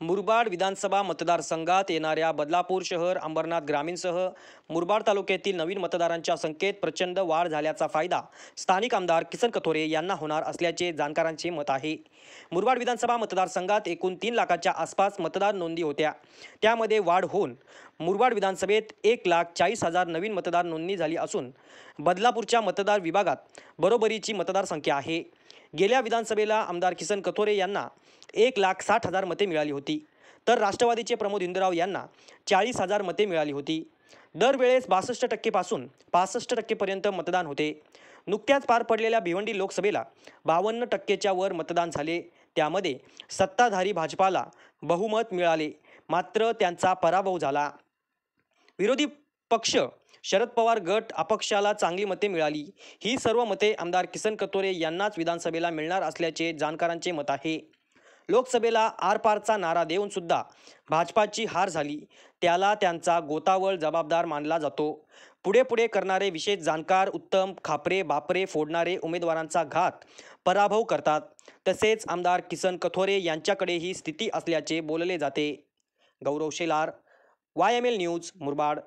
मुरबाड विधानसभा मतदारसंघात येणाऱ्या बदलापूर शहर, अंबरनाथ ग्रामीणसह मुरबाड तालुक्यातील नवीन मतदारांच्या संख्येत प्रचंड वाढ झाल्याचा फायदा स्थानिक आमदार किसन कथोरे यांना होणार असल्याचे जाणकारांचे मत आहे। मुरबाड विधानसभा मतदारसंघात एकूण 3 लाखाच्या आसपास मतदार नोंदी होत्या। त्यामध्ये वाढ होऊन मुरबाड विधानसभेत 1,40,000 नवीन मतदार नोंदणी झाली असून बदलापूरच्या मतदार विभागात बरोबरीची मतदार संख्या आहे। गेल्या विधानसभेला आमदार किसन कथोरे यांना 1,60,000 मते मिळाली होती, तर राष्ट्रवादीचे प्रमोद हिंदराव यांना 40,000 मते मिळाली होती। दरवेळेस 62% पासून 65% पर्यंत मतदान होते। नुकत्याच पार पडलेल्या भिवंडी लोकसभेला 52% वर मतदान झाले। त्यामध्ये सत्ताधारी भाजपाला बहुमत मिळाले, मात्र त्यांचा पराभव झाला। विरोधी पक्ष शरद पवार गट अपक्षाला चांगली मते मिळाली। ही सर्व मते आमदार किसन कथोरे यांनाच विधानसभेला मिळणार असल्याचे जाणकारांचे मत आहे। लोकसभेला आरपारचा नारा देऊन सुद्धा भाजपाची हार झाली, त्याला त्यांचा गोतावळ जबाबदार मानला जातो। पुढे करणारे विशेष जाणकार उत्तम खापरे बापरे फोडणारे उमेदवारांचा घात पराभव करतात। तसेच आमदार किसन कथोरे यांच्याकडे ही स्थिती असल्याचे बोलले जाते। गौरव शेलार, YML न्यूज, मुरबाड।